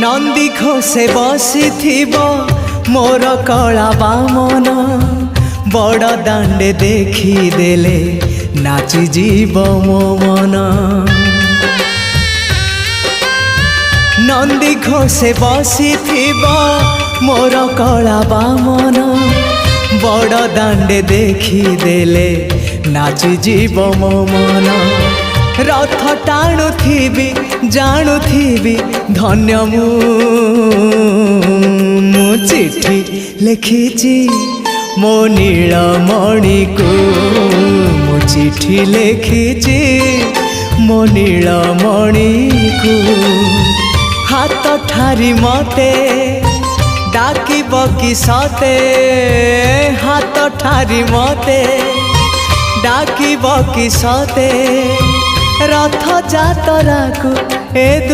नंदी घोषे बसी मोर कला बामन बड़ दांडे देखी देले नाची जीव मो मन। नंदी घोषे बसी मोर कला बामन बड़ दांडे देखी देले नाची जीव मो मन। रथ टाणुथिबी जाणुथिबी धन्य मु चिठी लिखिची मो नीलमणि को मु चिठी लिखिची मो नीलमणि को। हाथ ठारी मते डाकिब कि सते हाथ ठारी मते डाकिब कि सते रथ जातरा को ए